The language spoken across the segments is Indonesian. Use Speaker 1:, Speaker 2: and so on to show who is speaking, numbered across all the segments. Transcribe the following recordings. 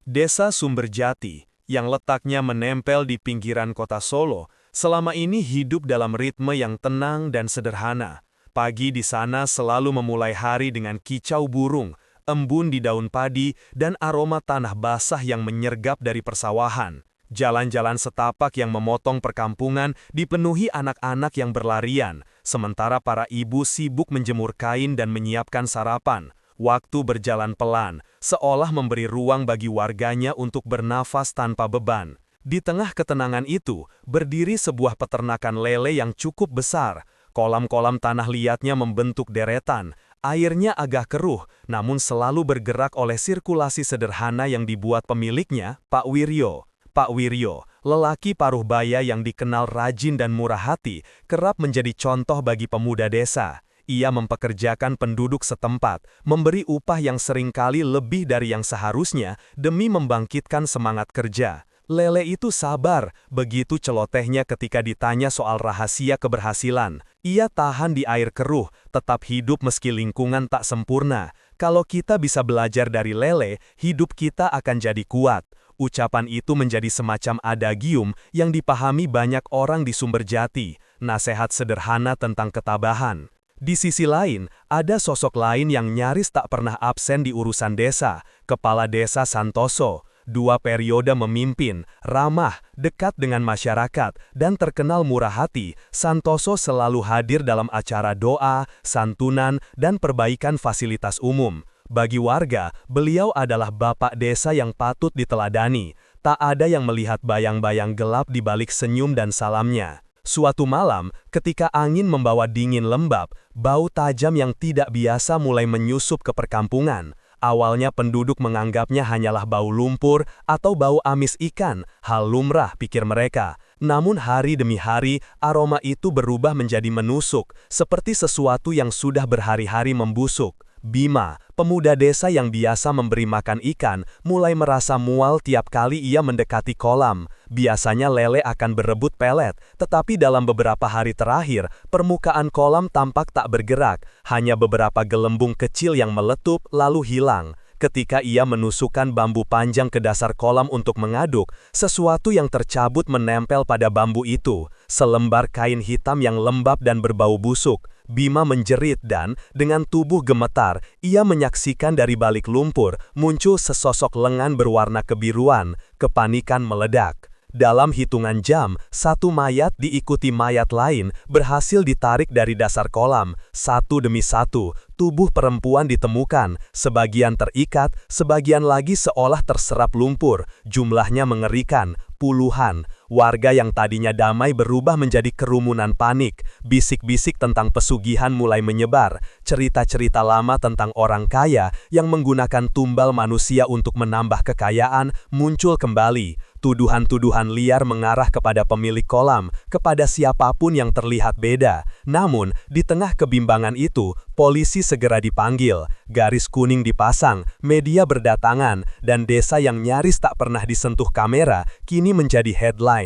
Speaker 1: Desa Sumberjati, yang letaknya menempel di pinggiran kota Solo, selama ini hidup dalam ritme yang tenang dan sederhana. Pagi di sana selalu memulai hari dengan kicau burung, embun di daun padi, dan aroma tanah basah yang menyergap dari persawahan. Jalan-jalan setapak yang memotong perkampungan dipenuhi anak-anak yang berlarian, sementara para ibu sibuk menjemur kain dan menyiapkan sarapan. Waktu berjalan pelan, seolah memberi ruang bagi warganya untuk bernafas tanpa beban. Di tengah ketenangan itu, berdiri sebuah peternakan lele yang cukup besar. Kolam-kolam tanah liatnya membentuk deretan. Airnya agak keruh, namun selalu bergerak oleh sirkulasi sederhana yang dibuat pemiliknya, Pak Wiryo. Pak Wiryo, lelaki paruh baya yang dikenal rajin dan murah hati, kerap menjadi contoh bagi pemuda desa. Ia mempekerjakan penduduk setempat, memberi upah yang seringkali lebih dari yang seharusnya demi membangkitkan semangat kerja. Lele itu sabar, begitu celotehnya ketika ditanya soal rahasia keberhasilan. Ia tahan di air keruh, tetap hidup meski lingkungan tak sempurna. Kalau kita bisa belajar dari lele, hidup kita akan jadi kuat. Ucapan itu menjadi semacam adagium yang dipahami banyak orang di Sumberjati, nasihat sederhana tentang ketabahan. Di sisi lain, ada sosok lain yang nyaris tak pernah absen di urusan desa, Kepala Desa Santoso. 2 periode memimpin, ramah, dekat dengan masyarakat, dan terkenal murah hati. Santoso selalu hadir dalam acara doa, santunan, dan perbaikan fasilitas umum. Bagi warga, beliau adalah bapak desa yang patut diteladani. Tak ada yang melihat bayang-bayang gelap di balik senyum dan salamnya. Suatu malam, ketika angin membawa dingin lembab, bau tajam yang tidak biasa mulai menyusup ke perkampungan. Awalnya penduduk menganggapnya hanyalah bau lumpur atau bau amis ikan, hal lumrah pikir mereka. Namun hari demi hari, aroma itu berubah menjadi menusuk, seperti sesuatu yang sudah berhari-hari membusuk. Bima, pemuda desa yang biasa memberi makan ikan, mulai merasa mual tiap kali ia mendekati kolam. Biasanya lele akan berebut pelet, tetapi dalam beberapa hari terakhir, permukaan kolam tampak tak bergerak, hanya beberapa gelembung kecil yang meletup lalu hilang. Ketika ia menusukkan bambu panjang ke dasar kolam untuk mengaduk, sesuatu yang tercabut menempel pada bambu itu, selembar kain hitam yang lembab dan berbau busuk. Bima menjerit dan, dengan tubuh gemetar, ia menyaksikan dari balik lumpur, muncul sesosok lengan berwarna kebiruan. Kepanikan meledak. Dalam hitungan jam, satu mayat diikuti mayat lain berhasil ditarik dari dasar kolam. Satu demi satu, tubuh perempuan ditemukan, sebagian terikat, sebagian lagi seolah terserap lumpur. Jumlahnya mengerikan, puluhan. Warga yang tadinya damai berubah menjadi kerumunan panik. Bisik-bisik tentang pesugihan mulai menyebar. Cerita-cerita lama tentang orang kaya yang menggunakan tumbal manusia untuk menambah kekayaan muncul kembali. Tuduhan-tuduhan liar mengarah kepada pemilik kolam, kepada siapapun yang terlihat beda. Namun, di tengah kebimbangan itu, polisi segera dipanggil, garis kuning dipasang, media berdatangan, dan desa yang nyaris tak pernah disentuh kamera, kini menjadi headline.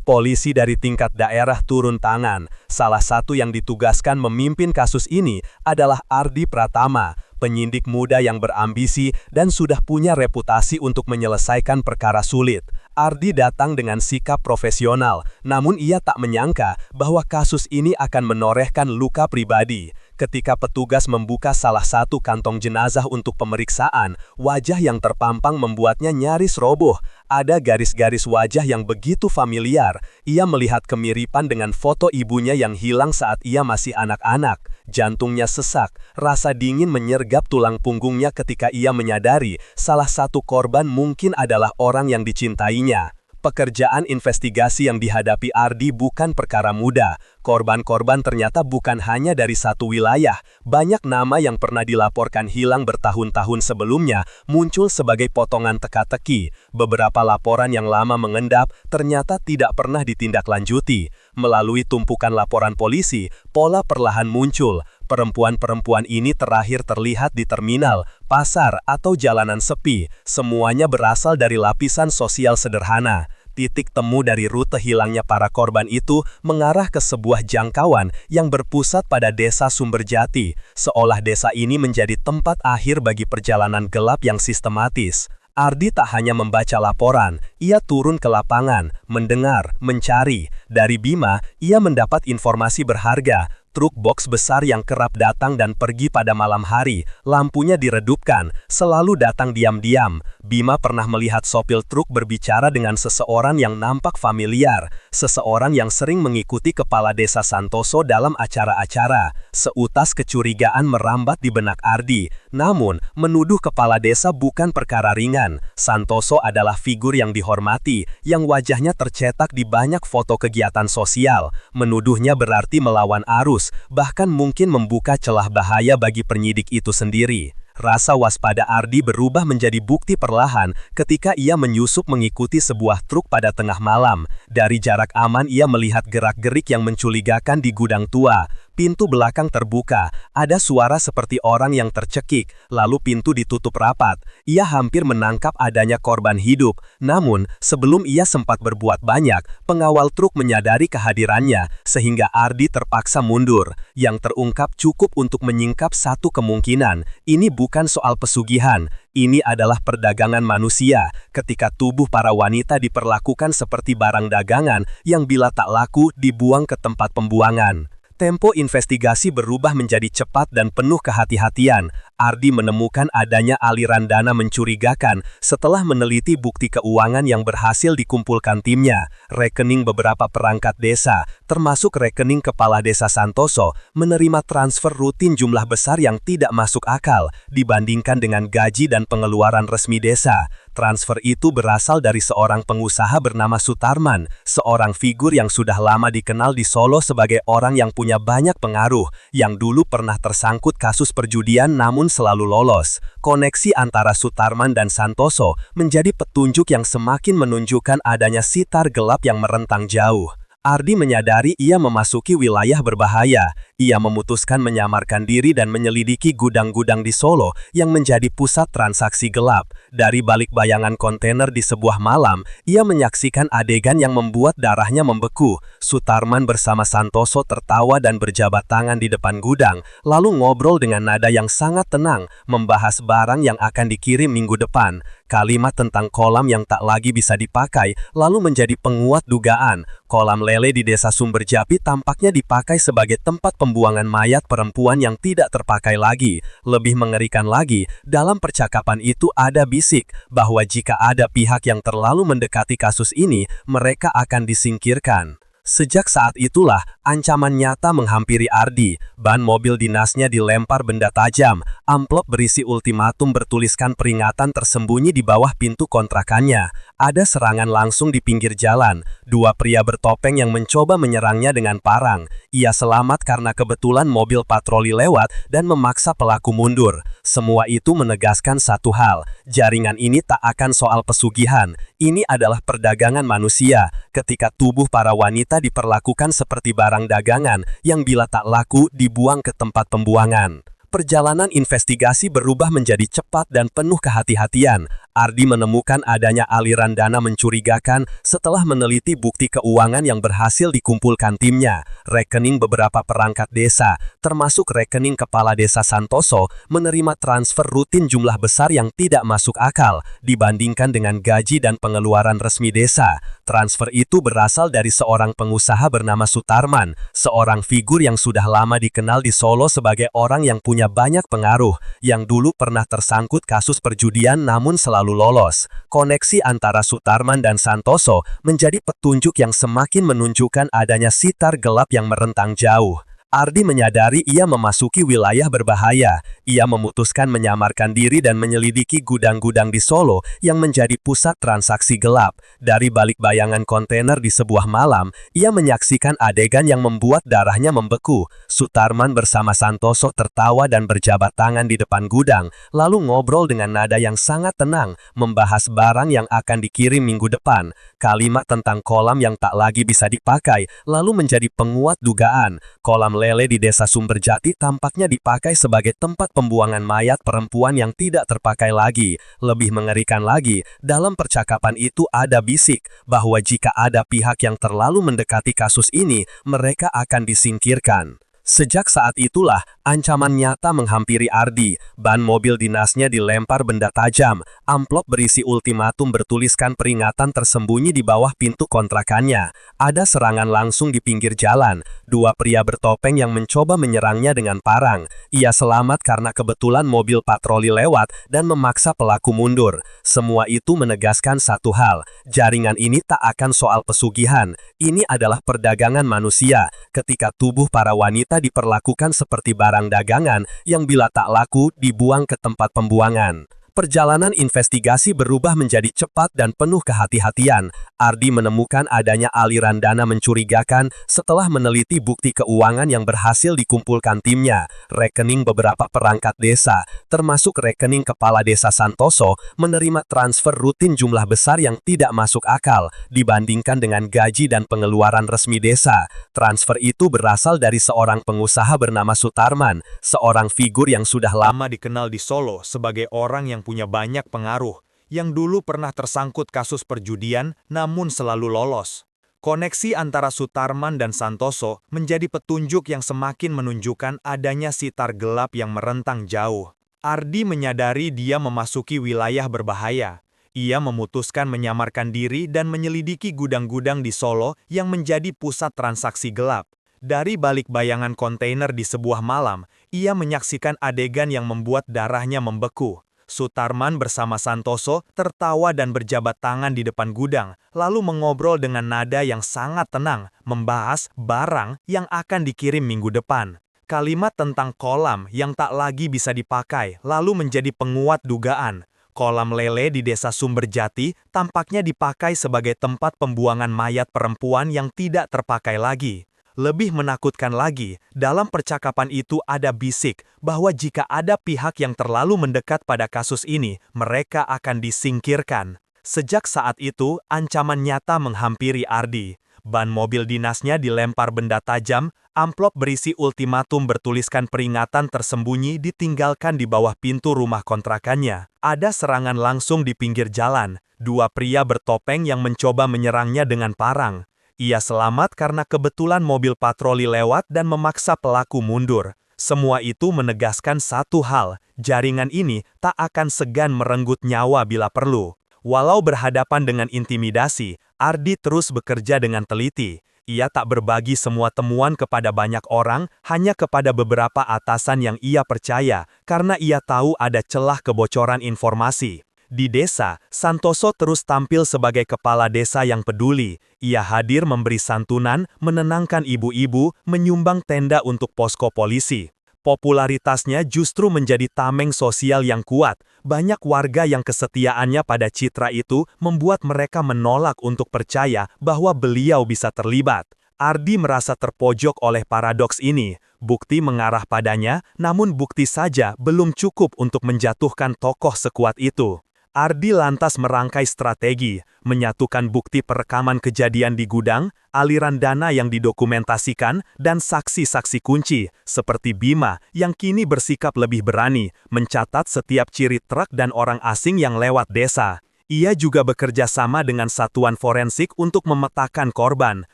Speaker 1: Polisi dari tingkat daerah turun tangan. Salah satu yang ditugaskan memimpin kasus ini adalah Ardi Pratama, penyidik muda yang berambisi dan sudah punya reputasi untuk menyelesaikan perkara sulit. Ardi datang dengan sikap profesional, namun ia tak menyangka bahwa kasus ini akan menorehkan luka pribadi. Ketika petugas membuka salah satu kantong jenazah untuk pemeriksaan, wajah yang terpampang membuatnya nyaris roboh. Ada garis-garis wajah yang begitu familiar. Ia melihat kemiripan dengan foto ibunya yang hilang saat ia masih anak-anak. Jantungnya sesak, rasa dingin menyergap tulang punggungnya ketika ia menyadari salah satu korban mungkin adalah orang yang dicintainya. Pekerjaan investigasi yang dihadapi Ardi bukan perkara mudah. Korban-korban ternyata bukan hanya dari satu wilayah. Banyak nama yang pernah dilaporkan hilang bertahun-tahun sebelumnya muncul sebagai potongan teka-teki. Beberapa laporan yang lama mengendap ternyata tidak pernah ditindaklanjuti. Melalui tumpukan laporan polisi, pola perlahan muncul. Perempuan-perempuan ini terakhir terlihat di terminal, pasar, atau jalanan sepi. Semuanya berasal dari lapisan sosial sederhana. Titik temu dari rute hilangnya para korban itu mengarah ke sebuah jangkauan yang berpusat pada desa Sumberjati, seolah desa ini menjadi tempat akhir bagi perjalanan gelap yang sistematis.
Speaker 2: Ardi tak hanya membaca laporan, ia turun ke lapangan, mendengar, mencari. Dari Bima, ia mendapat informasi berharga. Truk box besar yang kerap datang dan pergi pada malam hari, lampunya diredupkan, selalu datang diam-diam. Bima pernah melihat sopir truk berbicara dengan seseorang yang nampak familiar, seseorang yang sering mengikuti kepala desa Santoso dalam acara-acara. Seutas kecurigaan merambat di benak Ardi, namun menuduh kepala desa bukan perkara ringan. Santoso adalah figur yang dihormati, yang wajahnya tercetak di banyak foto kegiatan sosial. Menuduhnya berarti melawan arus, bahkan mungkin membuka celah bahaya bagi penyidik itu sendiri. Rasa waspada Ardi berubah menjadi bukti perlahan ketika ia menyusup mengikuti sebuah truk pada tengah malam. Dari jarak aman ia melihat gerak-gerik yang mencurigakan di gudang tua. Pintu belakang terbuka, ada suara seperti orang yang tercekik, lalu pintu ditutup rapat. Ia hampir menangkap adanya korban hidup, namun sebelum ia sempat berbuat banyak, pengawal truk menyadari kehadirannya, sehingga Ardi terpaksa mundur. Yang terungkap cukup untuk menyingkap satu kemungkinan, ini bukan soal pesugihan, ini adalah perdagangan manusia, ketika tubuh para wanita diperlakukan seperti barang dagangan yang bila tak laku dibuang ke tempat pembuangan. Tempo investigasi berubah menjadi cepat dan penuh kehati-hatian. Ardi menemukan adanya aliran dana mencurigakan setelah meneliti bukti keuangan yang berhasil dikumpulkan timnya. Rekening beberapa perangkat desa, termasuk rekening kepala desa Santoso, menerima transfer rutin jumlah besar yang tidak masuk akal dibandingkan dengan gaji dan pengeluaran resmi desa. Transfer itu berasal dari seorang pengusaha bernama Sutarman, seorang figur yang sudah lama dikenal di Solo sebagai orang yang punya banyak pengaruh, yang dulu pernah tersangkut kasus perjudian namun selalu lolos. Koneksi antara Sutarman dan Santoso menjadi petunjuk yang semakin menunjukkan adanya sitar gelap yang merentang jauh. Ardi menyadari ia memasuki wilayah berbahaya. Ia memutuskan menyamarkan diri dan menyelidiki gudang-gudang di Solo yang menjadi pusat transaksi gelap. Dari balik bayangan kontainer di sebuah malam, ia menyaksikan adegan yang membuat darahnya membeku. Sutarman bersama Santoso tertawa dan berjabat tangan di depan gudang, lalu ngobrol dengan nada yang sangat tenang, membahas barang yang akan dikirim minggu depan. Kalimat tentang kolam yang tak lagi bisa dipakai lalu menjadi penguat dugaan. Kolam lele di desa Sumberjapi tampaknya dipakai sebagai tempat pembuangan mayat perempuan yang tidak terpakai lagi. Lebih mengerikan lagi, dalam percakapan itu ada bisik bahwa jika ada pihak yang terlalu mendekati kasus ini, mereka akan disingkirkan. Sejak saat itulah, ancaman nyata menghampiri Ardi. Ban mobil dinasnya dilempar benda tajam. Amplop berisi ultimatum bertuliskan peringatan tersembunyi di bawah pintu kontrakannya. Ada serangan langsung di pinggir jalan. Dua pria bertopeng yang mencoba menyerangnya dengan parang. Ia selamat karena kebetulan mobil patroli lewat dan memaksa pelaku mundur. Semua itu menegaskan satu hal, jaringan ini tak akan soal pesugihan. Ini adalah perdagangan manusia, ketika tubuh para wanita diperlakukan seperti barang dagangan yang bila tak laku dibuang ke tempat pembuangan. Perjalanan investigasi berubah menjadi cepat dan penuh kehati-hatian. Ardi menemukan adanya aliran dana mencurigakan setelah meneliti bukti keuangan yang berhasil dikumpulkan timnya. Rekening beberapa perangkat desa, termasuk rekening kepala desa Santoso, menerima transfer rutin jumlah besar yang tidak masuk akal dibandingkan dengan gaji dan pengeluaran resmi desa. Transfer itu berasal dari seorang pengusaha bernama Sutarman, seorang figur yang sudah lama dikenal di Solo sebagai orang yang punya banyak pengaruh, yang dulu pernah tersangkut kasus perjudian namun selalu lolos. Koneksi antara Sutarman dan Santoso menjadi petunjuk yang semakin menunjukkan adanya sitar gelap yang merentang jauh. Ardi menyadari ia memasuki wilayah berbahaya. Ia memutuskan menyamarkan diri dan menyelidiki gudang-gudang di Solo yang menjadi pusat transaksi gelap. Dari balik bayangan kontainer di sebuah malam, ia menyaksikan adegan yang membuat darahnya membeku. Sutarman bersama Santoso tertawa dan berjabat tangan di depan gudang, lalu ngobrol dengan nada yang sangat tenang, membahas barang yang akan dikirim minggu depan. Kalimat tentang kolam yang tak lagi bisa dipakai, lalu menjadi penguat dugaan. Kolam lele di desa Sumberjati tampaknya dipakai sebagai tempat pembuangan mayat perempuan yang tidak terpakai lagi. Lebih mengerikan lagi, dalam percakapan itu ada bisik bahwa jika ada pihak yang terlalu mendekati kasus ini, mereka akan disingkirkan. Sejak saat itulah, ancaman nyata menghampiri Ardi. Ban mobil dinasnya dilempar benda tajam. Amplop berisi ultimatum bertuliskan peringatan tersembunyi di bawah pintu kontrakannya. Ada serangan langsung di pinggir jalan. Dua pria bertopeng yang mencoba menyerangnya dengan parang. Ia selamat karena kebetulan mobil patroli lewat dan memaksa pelaku mundur. Semua itu menegaskan satu hal. Jaringan ini tak akan soal pesugihan. Ini adalah perdagangan manusia. Ketika tubuh para wanita diperlakukan seperti barang dagangan yang bila tak laku dibuang ke tempat pembuangan. Perjalanan investigasi berubah menjadi cepat dan penuh kehati-hatian. Ardi menemukan adanya aliran dana mencurigakan setelah meneliti bukti keuangan yang berhasil dikumpulkan timnya. Rekening beberapa perangkat desa, termasuk rekening kepala desa Santoso, menerima transfer rutin jumlah besar yang tidak masuk akal dibandingkan dengan gaji dan pengeluaran resmi desa. Transfer itu berasal dari seorang pengusaha bernama Sutarman, seorang figur yang sudah lama
Speaker 1: Dikenal di Solo sebagai orang yang punya banyak pengaruh, yang dulu pernah tersangkut kasus perjudian namun selalu lolos. Koneksi antara Sutarman dan Santoso menjadi petunjuk yang semakin menunjukkan adanya sitar gelap yang merentang jauh. Ardi menyadari dia memasuki wilayah berbahaya. Ia memutuskan menyamarkan diri dan menyelidiki gudang-gudang di Solo yang menjadi pusat transaksi gelap. Dari balik bayangan kontainer di sebuah malam, ia menyaksikan adegan yang membuat darahnya membeku. Sutarman bersama Santoso tertawa dan berjabat tangan di depan gudang, lalu mengobrol dengan nada yang sangat tenang, membahas barang yang akan dikirim minggu depan. Kalimat tentang kolam yang tak lagi bisa dipakai, lalu menjadi penguat dugaan. Kolam lele di desa Sumberjati tampaknya dipakai sebagai tempat pembuangan mayat perempuan yang tidak terpakai lagi. Lebih menakutkan lagi, dalam percakapan itu ada bisik bahwa jika ada pihak yang terlalu mendekat pada kasus ini, mereka akan disingkirkan. Sejak saat itu, ancaman nyata menghampiri Ardi. Ban mobil dinasnya dilempar benda tajam, amplop berisi ultimatum bertuliskan peringatan tersembunyi ditinggalkan di bawah pintu rumah kontrakannya. Ada serangan langsung di pinggir jalan, dua pria bertopeng yang mencoba menyerangnya dengan parang. Ia selamat karena kebetulan mobil patroli lewat dan memaksa pelaku mundur. Semua itu menegaskan satu hal, jaringan ini tak akan segan merenggut nyawa bila perlu. Walau berhadapan dengan intimidasi, Ardi terus bekerja dengan teliti. Ia tak berbagi semua temuan kepada banyak orang, hanya kepada beberapa atasan yang ia percaya, karena ia tahu ada celah kebocoran informasi. Di desa, Santoso terus tampil sebagai kepala desa yang peduli. Ia hadir memberi santunan, menenangkan ibu-ibu, menyumbang tenda untuk posko polisi. Popularitasnya justru menjadi tameng sosial yang kuat. Banyak warga yang kesetiaannya pada citra itu membuat mereka menolak untuk percaya bahwa beliau bisa terlibat. Ardi merasa terpojok oleh paradoks ini. Bukti mengarah padanya, namun bukti saja belum cukup untuk menjatuhkan tokoh sekuat itu. Ardi lantas merangkai strategi, menyatukan bukti perekaman kejadian di gudang, aliran dana yang didokumentasikan, dan saksi-saksi kunci, seperti Bima yang kini bersikap lebih berani, mencatat setiap ciri truk dan orang asing yang lewat desa. Ia juga bekerja sama dengan satuan forensik untuk memetakan korban,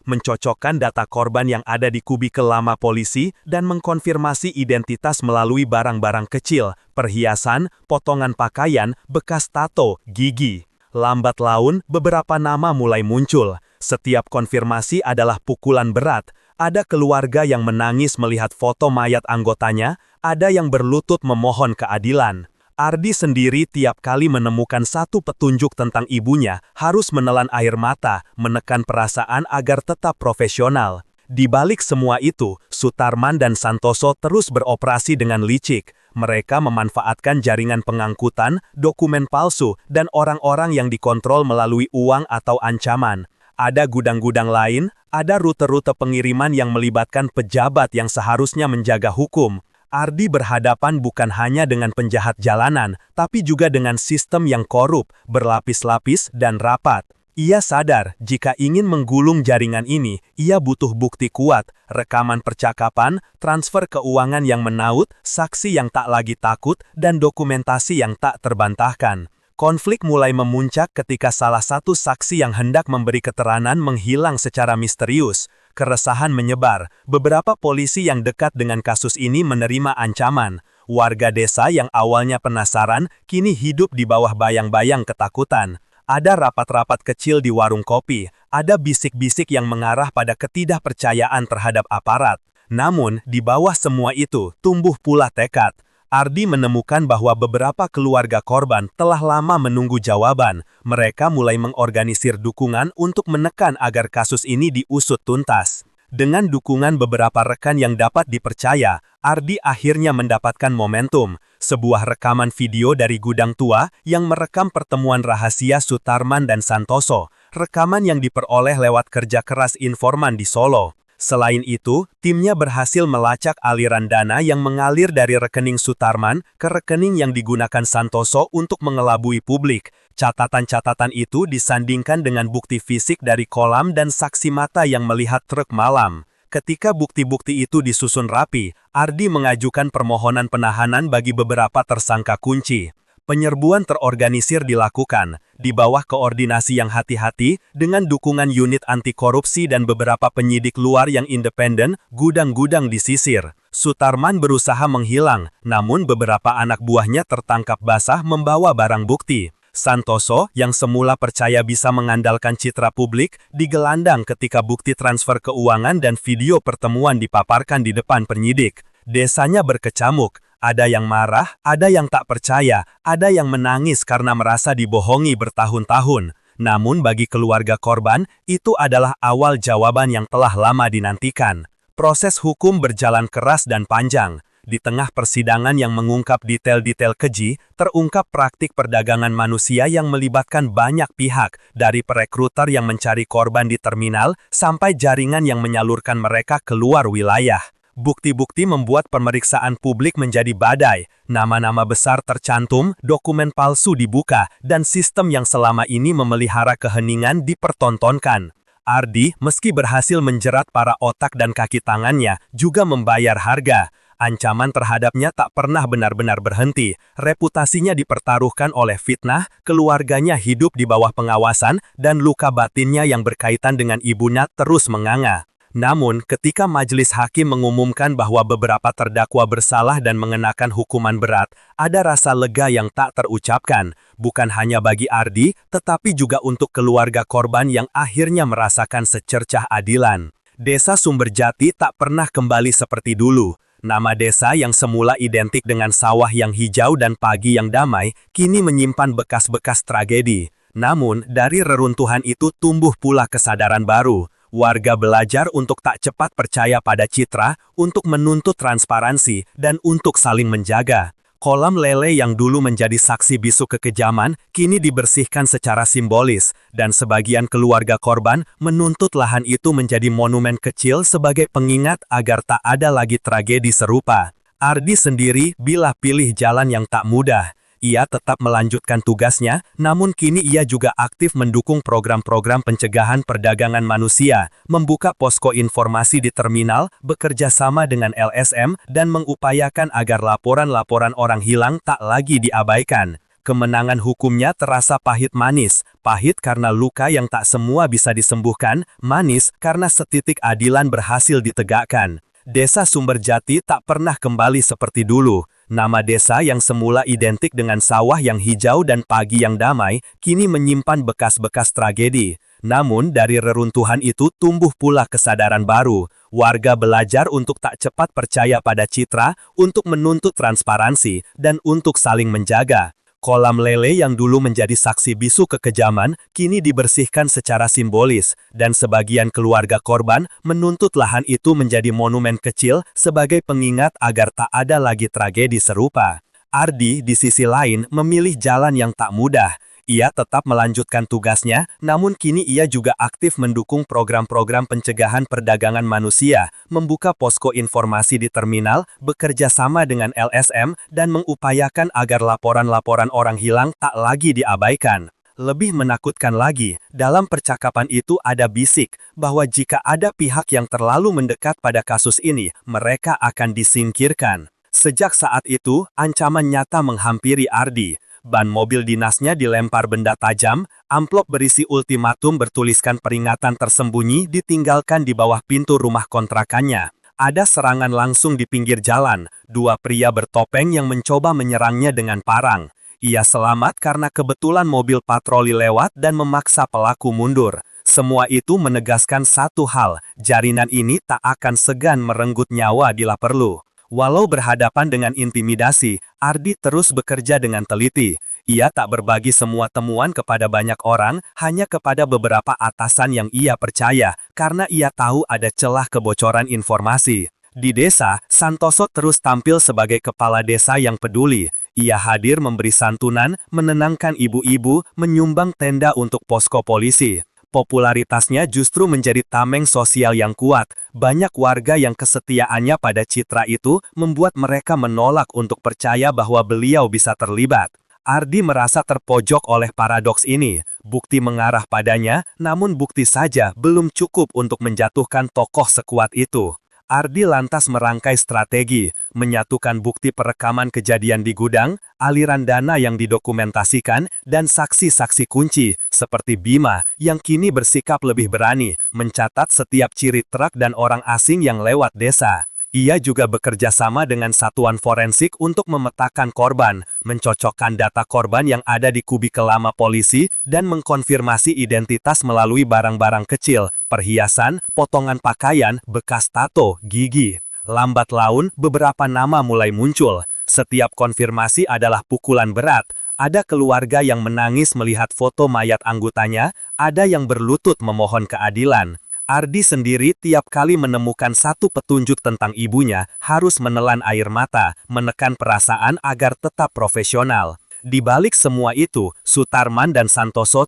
Speaker 1: mencocokkan data korban yang ada di kubikel lama polisi, dan mengkonfirmasi identitas melalui barang-barang kecil, perhiasan, potongan pakaian, bekas tato, gigi. Lambat laun, beberapa nama mulai muncul. Setiap konfirmasi adalah pukulan berat. Ada keluarga yang menangis melihat foto mayat anggotanya, ada yang berlutut memohon keadilan. Ardi sendiri tiap kali menemukan satu petunjuk tentang ibunya, harus menelan air mata, menekan perasaan agar tetap profesional. Di balik semua itu, Sutarman dan Santoso terus beroperasi dengan licik. Mereka memanfaatkan jaringan pengangkutan, dokumen palsu, dan orang-orang yang dikontrol melalui uang atau ancaman. Ada gudang-gudang lain, ada rute-rute pengiriman yang melibatkan pejabat yang seharusnya menjaga hukum. Ardi berhadapan bukan hanya dengan penjahat jalanan, tapi juga dengan sistem yang korup, berlapis-lapis, dan rapat. Ia sadar, jika ingin menggulung jaringan ini, ia butuh bukti kuat, rekaman percakapan, transfer keuangan yang menaut, saksi yang tak lagi takut, dan dokumentasi yang tak terbantahkan.
Speaker 2: Konflik mulai memuncak ketika salah satu saksi yang hendak memberi keterangan menghilang secara misterius. Keresahan menyebar. Beberapa polisi yang dekat dengan kasus ini menerima ancaman. Warga desa yang awalnya penasaran, kini hidup di bawah bayang-bayang ketakutan. Ada rapat-rapat kecil di warung kopi, ada bisik-bisik yang mengarah pada ketidakpercayaan terhadap aparat. Namun, di bawah semua itu, tumbuh pula tekad. Ardi menemukan bahwa beberapa keluarga korban telah lama menunggu jawaban. Mereka mulai mengorganisir dukungan untuk menekan agar kasus ini diusut tuntas. Dengan dukungan beberapa rekan yang dapat dipercaya, Ardi akhirnya mendapatkan momentum. Sebuah rekaman video dari gudang tua yang merekam pertemuan rahasia Sutarman dan Santoso. Rekaman yang diperoleh lewat kerja keras informan di Solo. Selain itu, timnya berhasil melacak aliran dana yang mengalir dari rekening Sutarman ke rekening yang digunakan Santoso untuk mengelabui publik. Catatan-catatan itu disandingkan dengan bukti fisik dari kolam dan saksi mata yang melihat truk malam. Ketika bukti-bukti itu disusun rapi, Ardi mengajukan permohonan penahanan bagi beberapa tersangka kunci. Penyerbuan terorganisir dilakukan, di bawah koordinasi yang hati-hati, dengan dukungan unit anti korupsi dan beberapa penyidik luar yang independen, gudang-gudang disisir. Sutarman berusaha menghilang, namun beberapa anak buahnya tertangkap basah membawa barang bukti. Santoso, yang semula percaya bisa mengandalkan citra publik, digelandang ketika bukti transfer keuangan dan video pertemuan dipaparkan di depan penyidik. Desanya berkecamuk. Ada yang marah, ada yang tak percaya, ada yang menangis karena merasa dibohongi bertahun-tahun. Namun bagi keluarga korban, itu adalah awal jawaban yang telah lama dinantikan. Proses hukum berjalan keras dan panjang. Di tengah persidangan yang mengungkap detail-detail keji, terungkap praktik perdagangan manusia yang melibatkan banyak pihak, dari perekruter yang mencari korban di terminal, sampai jaringan yang menyalurkan mereka keluar wilayah. Bukti-bukti membuat pemeriksaan publik menjadi badai, nama-nama besar tercantum, dokumen palsu dibuka, dan sistem yang selama ini memelihara keheningan dipertontonkan. Ardi, meski berhasil menjerat para otak dan kaki tangannya, juga membayar harga. Ancaman terhadapnya tak pernah benar-benar berhenti, reputasinya dipertaruhkan oleh fitnah, keluarganya hidup di bawah pengawasan, dan luka batinnya yang berkaitan dengan ibunya terus menganga. Namun, ketika majelis hakim mengumumkan bahwa beberapa terdakwa bersalah dan mengenakan hukuman berat, ada rasa lega yang tak terucapkan, bukan hanya bagi Ardi, tetapi juga untuk keluarga korban yang akhirnya merasakan secercah adilan. Desa Sumberjati tak pernah kembali seperti dulu. Nama desa yang semula identik dengan sawah yang hijau dan pagi yang damai, kini menyimpan bekas-bekas tragedi. Namun, dari reruntuhan itu tumbuh pula kesadaran baru. Warga belajar untuk tak cepat percaya pada citra, untuk menuntut transparansi, dan untuk saling menjaga. Kolam lele yang dulu menjadi saksi bisu kekejaman, kini dibersihkan secara simbolis, dan sebagian keluarga korban menuntut lahan itu menjadi monumen kecil sebagai pengingat agar tak ada lagi tragedi serupa. Ardi sendiri bila pilih jalan yang tak mudah. Ia tetap melanjutkan tugasnya, namun kini ia juga aktif mendukung program-program pencegahan perdagangan manusia, membuka posko informasi di terminal, bekerja sama dengan LSM, dan mengupayakan agar laporan-laporan orang hilang tak lagi diabaikan. Kemenangan hukumnya terasa pahit manis, pahit karena luka yang tak semua bisa disembuhkan, manis karena setitik adilan berhasil ditegakkan. Desa Sumberjati tak pernah kembali seperti dulu. Nama desa yang semula identik dengan sawah yang hijau dan pagi yang damai, kini menyimpan bekas-bekas tragedi. Namun dari reruntuhan itu tumbuh pula kesadaran baru. Warga belajar untuk tak cepat percaya pada citra, untuk menuntut transparansi, dan untuk saling menjaga. Kolam lele yang dulu menjadi saksi bisu kekejaman, kini dibersihkan secara simbolis, dan sebagian keluarga korban menuntut lahan itu menjadi monumen kecil sebagai pengingat agar tak ada lagi tragedi serupa. Ardi, di sisi lain, memilih jalan yang tak mudah. Ia tetap melanjutkan tugasnya, namun kini ia juga aktif mendukung program-program pencegahan perdagangan manusia, membuka posko informasi di terminal, bekerja sama dengan LSM, dan mengupayakan agar laporan-laporan orang hilang tak lagi diabaikan. Lebih menakutkan lagi, dalam percakapan itu ada bisik, bahwa jika ada pihak yang terlalu mendekat pada kasus ini, mereka akan disingkirkan. Sejak saat itu, ancaman nyata menghampiri Ardi. ban mobil dinasnya dilempar benda tajam, amplop berisi ultimatum bertuliskan peringatan tersembunyi ditinggalkan di bawah pintu rumah kontrakannya. Ada serangan langsung di pinggir jalan, dua pria bertopeng yang mencoba menyerangnya dengan parang. Ia selamat karena kebetulan mobil patroli lewat dan memaksa pelaku mundur. Semua itu menegaskan satu hal, jaringan ini tak akan segan merenggut nyawa bila perlu. Walau berhadapan dengan intimidasi, Ardi terus bekerja dengan teliti. Ia tak berbagi semua temuan kepada banyak orang, hanya kepada beberapa atasan yang ia percaya, karena ia tahu ada celah kebocoran informasi. Di desa, Santoso terus tampil sebagai kepala desa yang peduli. Ia hadir memberi santunan, menenangkan ibu-ibu, menyumbang tenda untuk posko polisi. Popularitasnya justru menjadi tameng sosial yang kuat. Banyak warga yang kesetiaannya pada citra itu membuat mereka menolak untuk percaya bahwa beliau bisa terlibat. Ardi merasa terpojok oleh paradoks ini. Bukti mengarah padanya, namun bukti saja belum cukup untuk menjatuhkan tokoh sekuat itu. Ardi lantas merangkai strategi, menyatukan bukti perekaman kejadian di gudang, aliran dana yang didokumentasikan, dan saksi-saksi kunci, seperti Bima, yang kini bersikap lebih berani, mencatat setiap ciri truk dan orang asing yang lewat desa. Ia juga bekerja sama dengan satuan forensik untuk memetakan korban, mencocokkan data korban yang ada di kubikel lama polisi, dan mengkonfirmasi identitas melalui barang-barang kecil, perhiasan, potongan pakaian, bekas tato, gigi. Lambat laun, beberapa nama mulai muncul. Setiap konfirmasi adalah pukulan berat. Ada keluarga yang menangis melihat foto mayat anggotanya, ada yang berlutut memohon keadilan. Ardi sendiri tiap kali menemukan satu petunjuk tentang ibunya, harus menelan air mata, menekan perasaan agar tetap profesional. Di balik semua itu, Sutarman dan Santoso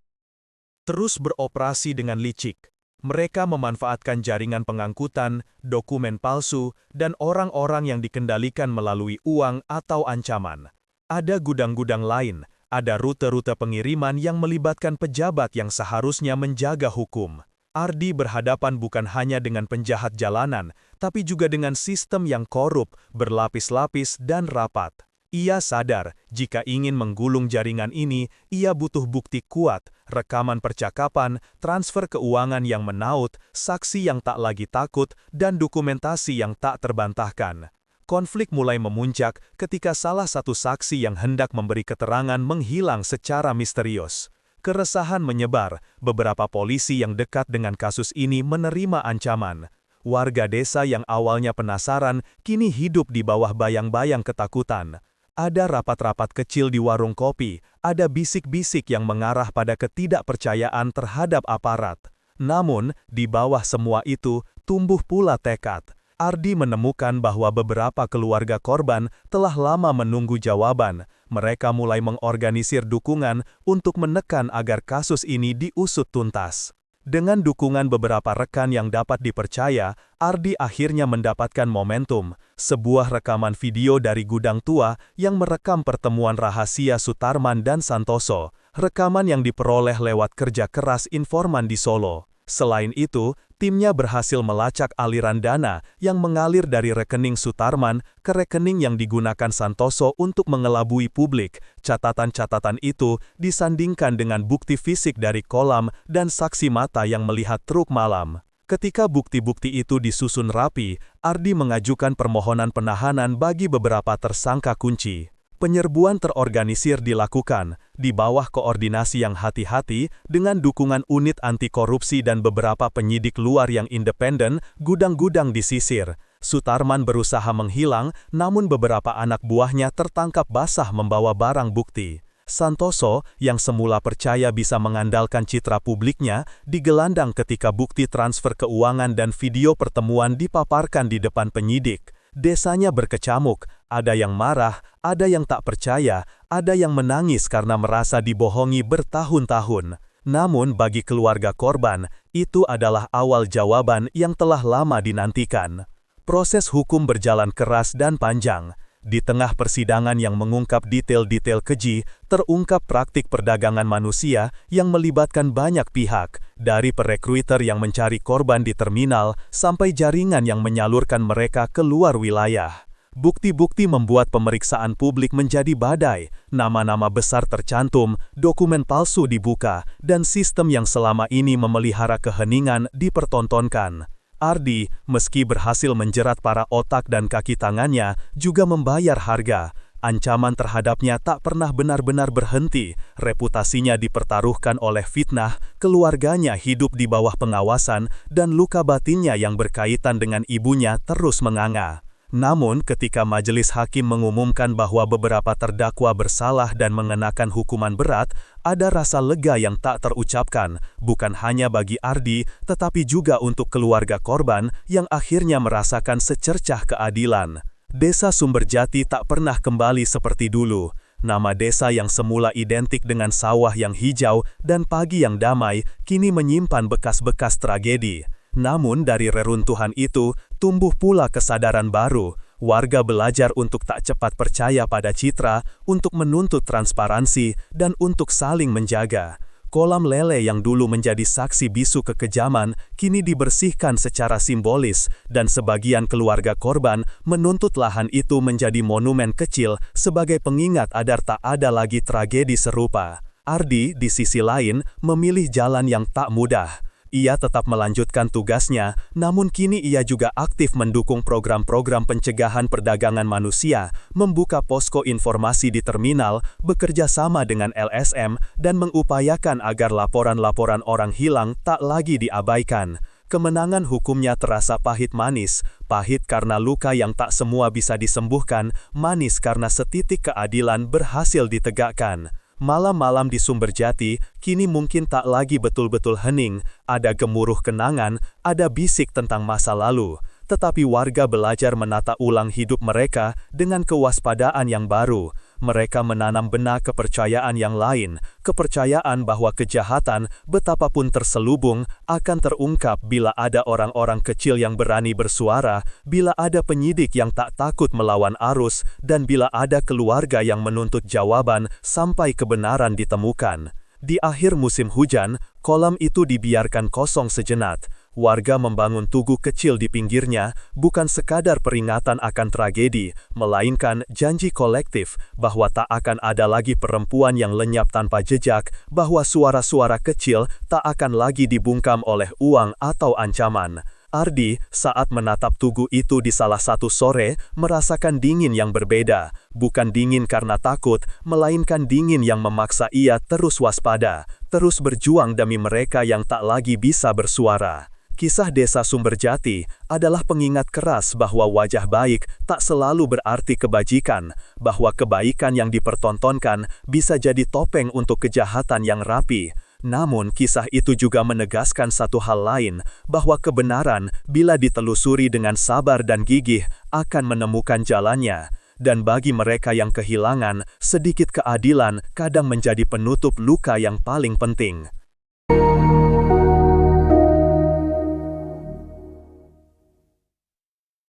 Speaker 1: terus beroperasi dengan licik. Mereka memanfaatkan jaringan pengangkutan, dokumen palsu, dan orang-orang yang dikendalikan melalui uang atau ancaman. Ada gudang-gudang lain, ada rute-rute pengiriman yang melibatkan pejabat yang seharusnya menjaga hukum. Ardi berhadapan bukan hanya dengan penjahat jalanan, tapi juga dengan sistem yang korup, berlapis-lapis, dan rapat. Ia sadar, jika ingin menggulung jaringan ini, ia butuh bukti kuat, rekaman percakapan, transfer keuangan yang menaut, saksi yang tak lagi takut, dan dokumentasi yang tak terbantahkan. Konflik mulai memuncak ketika salah satu saksi yang hendak memberi keterangan menghilang secara misterius. Keresahan menyebar, beberapa polisi yang dekat dengan kasus ini menerima ancaman. Warga desa yang awalnya penasaran, kini hidup di bawah bayang-bayang ketakutan. Ada rapat-rapat kecil di warung kopi, ada bisik-bisik yang mengarah pada ketidakpercayaan terhadap aparat. Namun, di bawah semua itu, tumbuh pula tekad. Ardi menemukan bahwa beberapa keluarga korban telah lama menunggu jawaban. Mereka mulai mengorganisir dukungan untuk menekan agar kasus ini diusut tuntas. Dengan dukungan beberapa rekan yang dapat dipercaya, Ardi akhirnya mendapatkan momentum, sebuah rekaman video dari gudang tua yang merekam pertemuan rahasia Sutarman dan Santoso, rekaman yang diperoleh lewat kerja keras informan di Solo. Selain itu, timnya berhasil melacak aliran dana yang mengalir dari rekening Sutarman ke rekening yang digunakan Santoso untuk mengelabui publik. Catatan-catatan itu disandingkan dengan bukti fisik dari kolam dan saksi mata yang melihat truk malam. Ketika bukti-bukti itu disusun rapi, Ardi mengajukan permohonan penahanan bagi beberapa tersangka kunci. Penyerbuan terorganisir dilakukan, di bawah koordinasi yang hati-hati, dengan dukungan unit anti korupsi dan beberapa penyidik luar yang independen, gudang-gudang disisir. Sutarman berusaha menghilang, namun beberapa anak buahnya tertangkap basah membawa barang bukti. Santoso, yang semula percaya bisa mengandalkan citra publiknya, digelandang ketika bukti transfer keuangan dan video pertemuan dipaparkan di depan penyidik. Desanya berkecamuk, ada yang marah, ada yang tak percaya, ada yang menangis karena merasa dibohongi bertahun-tahun. Namun bagi keluarga korban, itu adalah awal jawaban yang telah lama dinantikan. Proses hukum berjalan keras dan panjang. Di tengah persidangan yang mengungkap detail-detail keji, terungkap praktik perdagangan manusia yang melibatkan banyak pihak, dari perekruiter yang mencari korban di terminal, sampai jaringan yang menyalurkan mereka keluar wilayah. Bukti-bukti membuat pemeriksaan publik menjadi badai, nama-nama besar tercantum, dokumen palsu dibuka, dan sistem yang selama ini memelihara keheningan dipertontonkan. Ardi, meski berhasil menjerat para otak dan kaki tangannya, juga membayar harga. Ancaman terhadapnya tak pernah benar-benar berhenti, reputasinya dipertaruhkan oleh fitnah, keluarganya hidup di bawah pengawasan, dan luka batinnya yang berkaitan dengan ibunya terus menganga. Namun ketika majelis hakim mengumumkan bahwa beberapa terdakwa bersalah dan mengenakan hukuman berat, ada rasa lega yang tak terucapkan, bukan hanya bagi Ardi, tetapi juga untuk keluarga korban yang akhirnya merasakan secercah keadilan. Desa Sumberjati tak pernah kembali seperti dulu. Nama desa yang semula identik dengan sawah yang hijau dan pagi yang damai, kini menyimpan bekas-bekas tragedi. Namun dari reruntuhan itu, tumbuh pula kesadaran baru. Warga belajar untuk tak cepat percaya pada citra, untuk menuntut transparansi, dan untuk saling menjaga. Kolam lele yang dulu menjadi saksi bisu kekejaman, kini dibersihkan secara simbolis, dan sebagian keluarga korban menuntut lahan itu menjadi monumen kecil sebagai pengingat agar tak ada lagi tragedi serupa. Ardi, di sisi lain, memilih jalan yang tak mudah. Ia tetap melanjutkan tugasnya, namun kini ia juga aktif mendukung program-program pencegahan perdagangan manusia, membuka posko informasi di terminal, bekerja sama dengan LSM, dan mengupayakan agar laporan-laporan orang hilang tak lagi diabaikan. Kemenangan hukumnya terasa pahit manis, pahit karena luka yang tak semua bisa disembuhkan, manis karena setitik keadilan berhasil ditegakkan. Malam-malam di Sumberjati kini mungkin tak lagi betul-betul hening, ada gemuruh kenangan, ada bisik tentang masa lalu. Tetapi warga belajar menata ulang hidup mereka dengan kewaspadaan yang baru. Mereka menanam benak kepercayaan yang lain, kepercayaan bahwa kejahatan, betapapun terselubung, akan terungkap bila ada orang-orang kecil yang berani bersuara, bila ada penyidik yang tak takut melawan arus, dan bila ada keluarga yang menuntut jawaban sampai kebenaran ditemukan. Di akhir musim hujan, kolam itu dibiarkan kosong sejenak. Warga membangun tugu kecil di pinggirnya, bukan sekadar peringatan akan tragedi, melainkan janji kolektif bahwa tak akan ada lagi perempuan yang lenyap tanpa jejak, bahwa suara-suara kecil tak akan lagi dibungkam oleh uang atau ancaman. Ardi, saat menatap tugu itu di salah satu sore, merasakan dingin yang berbeda. Bukan dingin karena takut, melainkan dingin yang memaksa ia terus waspada, terus berjuang demi mereka yang tak lagi bisa bersuara. Kisah Desa Sumberjati adalah pengingat keras bahwa wajah baik tak selalu berarti kebajikan, bahwa kebaikan yang dipertontonkan bisa jadi topeng untuk kejahatan yang rapi. Namun kisah itu juga menegaskan satu hal lain, bahwa kebenaran bila ditelusuri dengan sabar dan gigih akan menemukan jalannya. Dan bagi mereka yang kehilangan, sedikit keadilan kadang menjadi penutup luka yang paling penting.